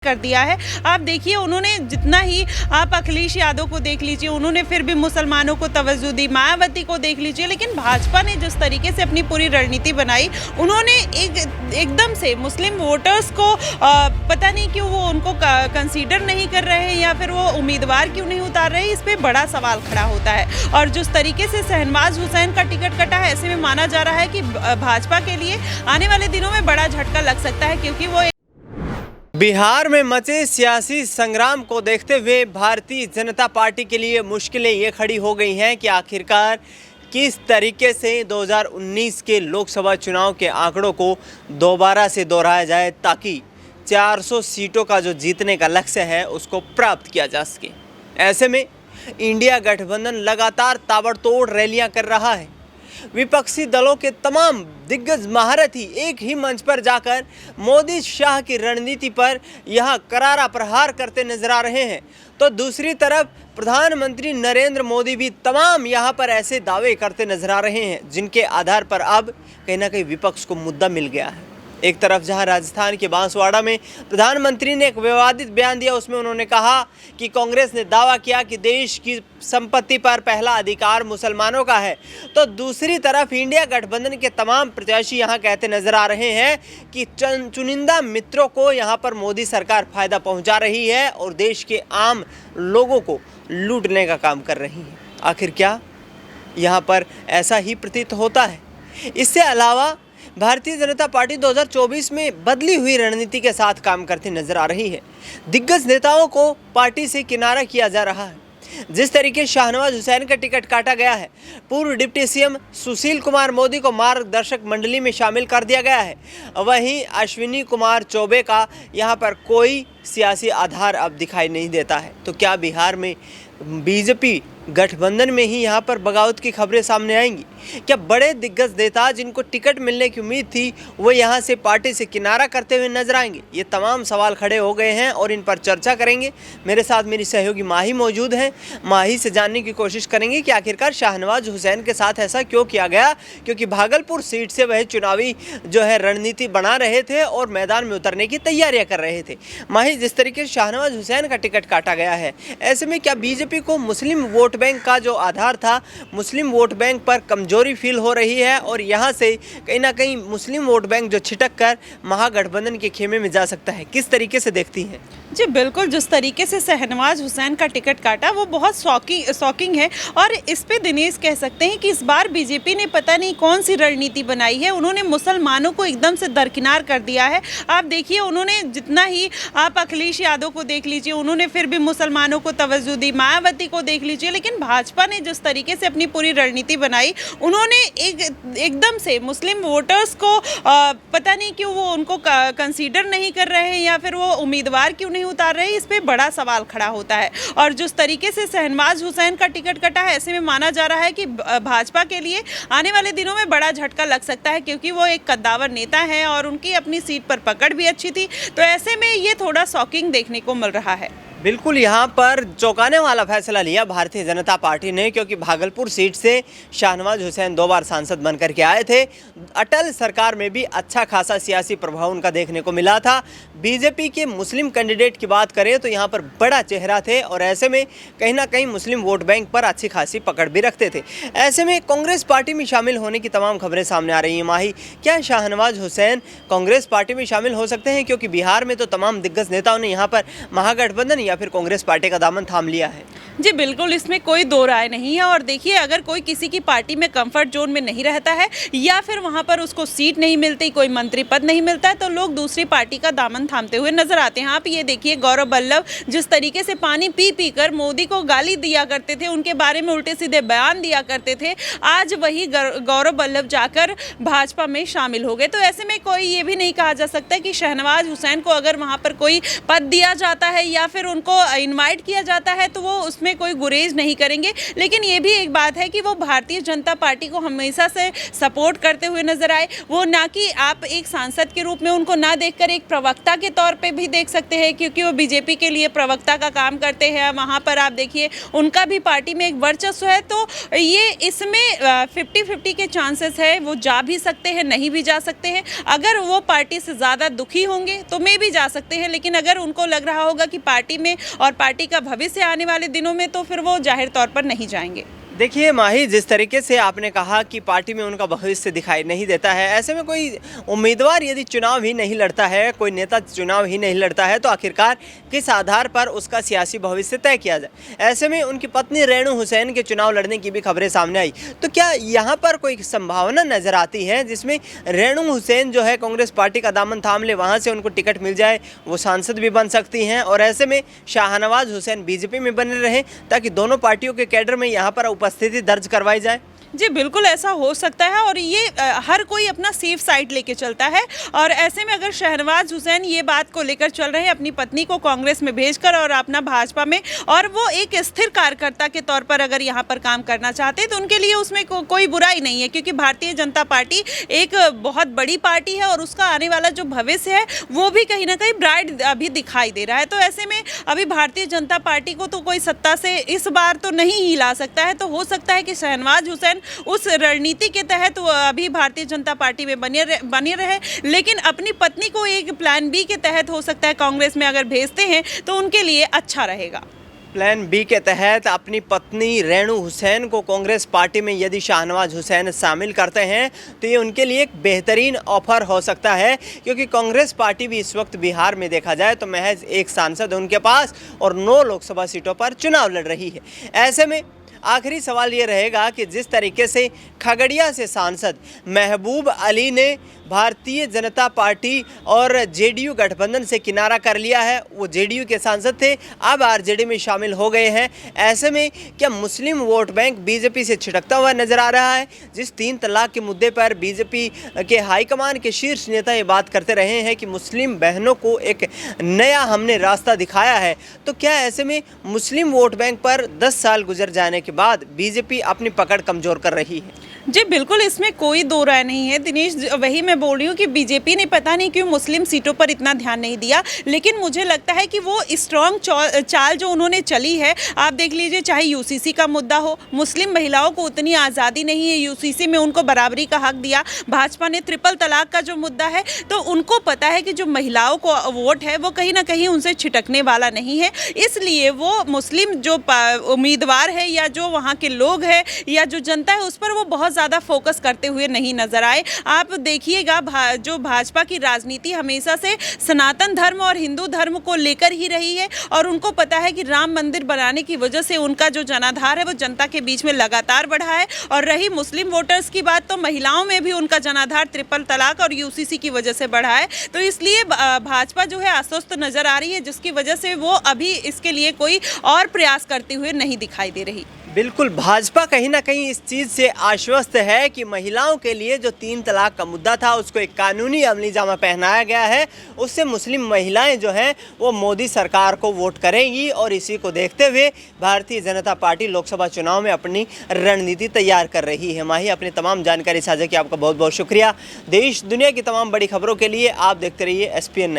कर दिया है। आप देखिए उन्होंने जितना ही आप अखिलेश यादव को देख लीजिए, उन्होंने फिर भी मुसलमानों को तवज्जो दी, मायावती को देख लीजिए, लेकिन भाजपा ने जिस तरीके से अपनी पूरी रणनीति बनाई, उन्होंने एकदम से मुस्लिम वोटर्स को पता नहीं क्यों वो उनको कंसीडर नहीं कर रहे हैं या फिर वो उम्मीदवार क्यों नहीं उतार रहे, इस पर बड़ा सवाल खड़ा होता है। और जिस तरीके से शहनवाज हुसैन का टिकट कटा है, ऐसे में माना जा रहा है कि भाजपा के लिए आने वाले दिनों में बड़ा झटका लग सकता है, क्योंकि वो बिहार में मचे सियासी संग्राम को देखते हुए भारतीय जनता पार्टी के लिए मुश्किलें ये खड़ी हो गई हैं कि आखिरकार किस तरीके से 2019 के लोकसभा चुनाव के आंकड़ों को दोबारा से दोहराया जाए ताकि 400 सीटों का जो जीतने का लक्ष्य है उसको प्राप्त किया जा सके। ऐसे में इंडिया गठबंधन लगातार ताबड़तोड़ रैलियां कर रहा है। विपक्षी दलों के तमाम दिग्गज महारथी एक ही मंच पर जाकर मोदी शाह की रणनीति पर यहां करारा प्रहार करते नजर आ रहे हैं, तो दूसरी तरफ प्रधानमंत्री नरेंद्र मोदी भी तमाम यहां पर ऐसे दावे करते नजर आ रहे हैं जिनके आधार पर अब कहीं ना कहीं विपक्ष को मुद्दा मिल गया है। एक तरफ जहां राजस्थान के बांसवाड़ा में प्रधानमंत्री ने एक विवादित बयान दिया, उसमें उन्होंने कहा कि कांग्रेस ने दावा किया कि देश की संपत्ति पर पहला अधिकार मुसलमानों का है, तो दूसरी तरफ इंडिया गठबंधन के तमाम प्रत्याशी यहां कहते नजर आ रहे हैं कि चुनिंदा मित्रों को यहां पर मोदी सरकार फायदा पहुंचा रही है और देश के आम लोगों को लूटने का काम कर रही है। आखिर क्या यहाँ पर ऐसा ही प्रतीत होता है? इससे अलावा भारतीय जनता पार्टी 2024 में बदली हुई रणनीति के साथ काम करती नजर आ रही है। दिग्गज नेताओं को पार्टी से किनारा किया जा रहा है। जिस तरीके शाहनवाज हुसैन का टिकट काटा गया है, पूर्व डिप्टी सीएम सुशील कुमार मोदी को मार्गदर्शक मंडली में शामिल कर दिया गया है, वहीं अश्विनी कुमार चौबे का यहां पर कोई सियासी आधार अब दिखाई नहीं देता है। तो क्या बिहार में बीजेपी गठबंधन में ही यहाँ पर बगावत की खबरें सामने आएंगी? क्या बड़े दिग्गज नेता जिनको टिकट मिलने की उम्मीद थी वो यहाँ से पार्टी से किनारा करते हुए नजर आएंगे? ये तमाम सवाल खड़े हो गए हैं और इन पर चर्चा करेंगे। मेरे साथ मेरी सहयोगी माही मौजूद हैं। माही से जानने की कोशिश करेंगे कि आखिरकार शाहनवाज हुसैन के साथ ऐसा क्यों किया गया, क्योंकि भागलपुर सीट से वह चुनावी जो है रणनीति बना रहे थे और मैदान में उतरने की तैयारियाँ कर रहे थे। माही, जिस तरीके से शाहनवाज हुसैन का टिकट काटा गया है, ऐसे में क्या बीजेपी को मुस्लिम वोट बैंक का जो आधार था, मुस्लिम वोट बैंक पर कमजोरी फील हो रही है और यहां से कहीं ना कहीं मुस्लिम वोट बैंक जो छिटक कर महागठबंधन के खेमे में जा सकता है? किस तरीके से देखती हैं? जी बिल्कुल, जिस तरीके से शहनवाज हुसैन का टिकट काटा वो बहुत शॉकिंग है और इस पे दिनेश कह सकते हैं कि इस बार बीजेपी ने पता नहीं कौन सी रणनीति बनाई है। उन्होंने मुसलमानों को एकदम से दरकिनार कर दिया है। आप देखिए उन्होंने जितना ही आप अखिलेश यादव को देख लीजिए, उन्होंने फिर भी मुसलमानों को तवज्जो दी, मायावती को देख लीजिए, लेकिन भाजपा ने जिस तरीके से अपनी पूरी रणनीति बनाई, उन्होंने एकदम से मुस्लिम वोटर्स को पता नहीं क्यों वो उनको कंसीडर नहीं कर रहे हैं या फिर वो उम्मीदवार क्यों नहीं उतार रहे, इस पे बड़ा सवाल खड़ा होता है। और जिस तरीके से शहनवाज हुसैन का टिकट कटा है, ऐसे में माना जा रहा है कि भाजपा के लिए आने वाले दिनों में बड़ा झटका लग सकता है, क्योंकि वो एक कद्दावर नेता है और उनकी अपनी सीट पर पकड़ भी अच्छी थी। तो ऐसे में ये थोड़ा शॉकिंग देखने को मिल रहा है। बिल्कुल, यहाँ पर चौंकाने वाला फैसला लिया भारतीय जनता पार्टी ने, क्योंकि भागलपुर सीट से शाहनवाज हुसैन 2 बार सांसद बनकर के आए थे। अटल सरकार में भी अच्छा खासा सियासी प्रभाव उनका देखने को मिला था। बीजेपी के मुस्लिम कैंडिडेट की बात करें तो यहाँ पर बड़ा चेहरा थे और ऐसे में कहीं ना कहीं मुस्लिम वोट बैंक पर अच्छी खासी पकड़ भी रखते थे। ऐसे में कांग्रेस पार्टी में शामिल होने की तमाम खबरें सामने आ रही हैं। माही, क्या शाहनवाज हुसैन कांग्रेस पार्टी में शामिल हो सकते हैं? क्योंकि बिहार में तो तमाम दिग्गज नेताओं ने यहाँ पर महागठबंधन या फिर कांग्रेस पार्टी का दामन थाम लिया है। जी बिल्कुल, इसमें कोई दो राय नहीं है। और देखिए, अगर कोई किसी की पार्टी में कंफर्ट जोन में नहीं रहता है या फिर वहां पर उसको सीट नहीं मिलती, कोई मंत्री पद नहीं मिलता है, तो लोग दूसरी पार्टी का दामन थामते हुए नजर आते हैं। आप ये देखिए, गौरव वल्लभ जिस तरीके से पानी पी पी कर मोदी को गाली दिया करते थे, उनके बारे में उल्टे सीधे बयान दिया करते थे, आज वही गौरव वल्लभ जाकर भाजपा में शामिल हो गए। तो ऐसे में कोई ये भी नहीं कहा जा सकता कि शहनवाज हुसैन को अगर वहां पर कोई पद दिया जाता है या फिर उनको इनवाइट किया जाता है तो वो उसमें कोई गुरेज नहीं करेंगे। लेकिन ये भी एक बात है कि वो भारतीय जनता पार्टी को हमेशा से सपोर्ट करते हुए नजर आए। वो ना कि आप एक सांसद के रूप में उनको ना देखकर एक प्रवक्ता के तौर पे भी देख सकते हैं, क्योंकि वो बीजेपी के लिए प्रवक्ता का काम करते हैं। वहाँ पर आप देखिए उनका भी पार्टी में एक वर्चस्व है, तो ये इसमें 50-50 के चांसेस है। वो जा भी सकते हैं, नहीं भी जा सकते हैं। अगर वो पार्टी से ज़्यादा दुखी होंगे तो मे भी जा सकते हैं, लेकिन अगर उनको लग रहा होगा कि पार्टी में और पार्टी का भविष्य आने वाले दिनों में, तो फिर वो जाहिर तौर पर नहीं जाएंगे। देखिए माही, जिस तरीके से आपने कहा कि पार्टी में उनका भविष्य दिखाई नहीं देता है, ऐसे में कोई उम्मीदवार यदि चुनाव ही नहीं लड़ता है, कोई नेता चुनाव ही नहीं लड़ता है, तो आखिरकार किस आधार पर उसका सियासी भविष्य तय किया जाए। ऐसे में उनकी पत्नी रेणु हुसैन के चुनाव लड़ने की भी खबरें सामने आई, तो क्या यहाँ पर कोई संभावना नजर आती है जिसमें रेणु हुसैन जो है कांग्रेस पार्टी का दामन थाम ले, वहाँ से उनको टिकट मिल जाए, वो सांसद भी बन सकती हैं, और ऐसे में शाहनवाज हुसैन बीजेपी में बने रहें ताकि दोनों पार्टियों के कैडर में यहाँ पर उपस्थिति दर्ज करवाई जाए? जी बिल्कुल ऐसा हो सकता है, और ये हर कोई अपना सेफ साइड लेके चलता है। और ऐसे में अगर शहनवाज हुसैन ये बात को लेकर चल रहे हैं अपनी पत्नी को कांग्रेस में भेजकर और अपना भाजपा में, और वो एक स्थिर कार्यकर्ता के तौर पर अगर यहाँ पर काम करना चाहते हैं, तो उनके लिए उसमें कोई बुराई नहीं है, क्योंकि भारतीय जनता पार्टी एक बहुत बड़ी पार्टी है और उसका आने वाला जो भविष्य है वो भी कहीं ना कहीं ब्राइट अभी दिखाई दे रहा है। तो ऐसे में अभी भारतीय जनता पार्टी को तो कोई सत्ता से इस बार तो नहीं ही ला सकता है। तो हो सकता है कि शहनवाज हुसैन उस रणनीति के तहत वो अभी भारतीय जनता पार्टी में बने रहे, लेकिन अपनी पत्नी को एक प्लान बी के तहत हो सकता है कांग्रेस में अगर भेजते हैं तो उनके लिए अच्छा रहेगा। प्लान बी के तहत अपनी पत्नी रेणु हुसैन को कांग्रेस पार्टी में यदि शाहनवाज हुसैन शामिल करते हैं तो ये उनके लिए एक बेहतरीन ऑफर हो सकता है, क्योंकि कांग्रेस पार्टी भी इस वक्त बिहार में देखा जाए तो महज एक सांसद उनके पास और 9 लोकसभा सीटों पर चुनाव लड़ रही है। ऐसे में आखिरी सवाल ये रहेगा कि जिस तरीके से खगड़िया से सांसद महबूब अली ने भारतीय जनता पार्टी और जेडीयू गठबंधन से किनारा कर लिया है, वो जेडीयू के सांसद थे, अब आरजेडी में शामिल हो गए हैं। ऐसे में क्या मुस्लिम वोट बैंक बीजेपी से छिटकता हुआ नजर आ रहा है? जिस 3 तलाक के मुद्दे पर बीजेपी के हाईकमान के शीर्ष नेता ये बात करते रहे हैं कि मुस्लिम बहनों को एक नया हमने रास्ता दिखाया है, तो क्या ऐसे में मुस्लिम वोट बैंक पर 10 साल गुजर जाने के बाद बीजेपी अपनी पकड़ कमजोर कर रही है? जी बिल्कुल, इसमें कोई दो राय नहीं है दिनेश। वही मैं बोल रही हूँ कि बीजेपी ने पता नहीं क्यों मुस्लिम सीटों पर इतना ध्यान नहीं दिया, लेकिन मुझे लगता है कि वो स्ट्रॉन्ग चाल जो उन्होंने चली है, आप देख लीजिए, चाहे यूसीसी का मुद्दा हो, मुस्लिम महिलाओं को उतनी आज़ादी नहीं है यूसीसी में, उनको बराबरी का हक दिया। भाजपा ने ट्रिपल तलाक का जो मुद्दा है, तो उनको पता है कि जो महिलाओं को वोट है वो कहीं ना कहीं उनसे छिटकने वाला नहीं है, इसलिए वो मुस्लिम जो उम्मीदवार है या जो वहाँ के लोग हैं या जो जनता है उस पर वो बहुत ज़्यादा फोकस करते हुए नहीं नजर आए। आप देखिएगा जो भाजपा की राजनीति हमेशा से सनातन धर्म और हिंदू धर्म को लेकर ही रही है, और उनको पता है कि राम मंदिर बनाने की वजह से उनका जो जनाधार है वो जनता के बीच में लगातार बढ़ा है। और रही मुस्लिम वोटर्स की बात, तो महिलाओं में भी उनका जनाधार ट्रिपल तलाक और यूसीसी की वजह से बढ़ा है। तो इसलिए भाजपा जो है आश्वस्त नजर आ रही है, जिसकी वजह से वो अभी इसके लिए कोई और प्रयास करते हुए नहीं दिखाई दे रही। बिल्कुल, भाजपा कहीं ना कहीं इस चीज़ से आश्वस्त है कि महिलाओं के लिए जो 3 तलाक का मुद्दा था उसको एक कानूनी अमली जामा पहनाया गया है, उससे मुस्लिम महिलाएं जो हैं वो मोदी सरकार को वोट करेंगी, और इसी को देखते हुए भारतीय जनता पार्टी लोकसभा चुनाव में अपनी रणनीति तैयार कर रही है। माही, अपनी तमाम जानकारी साझा की आपका बहुत बहुत शुक्रिया। देश दुनिया की तमाम बड़ी खबरों के लिए आप देखते रहिए SPN9।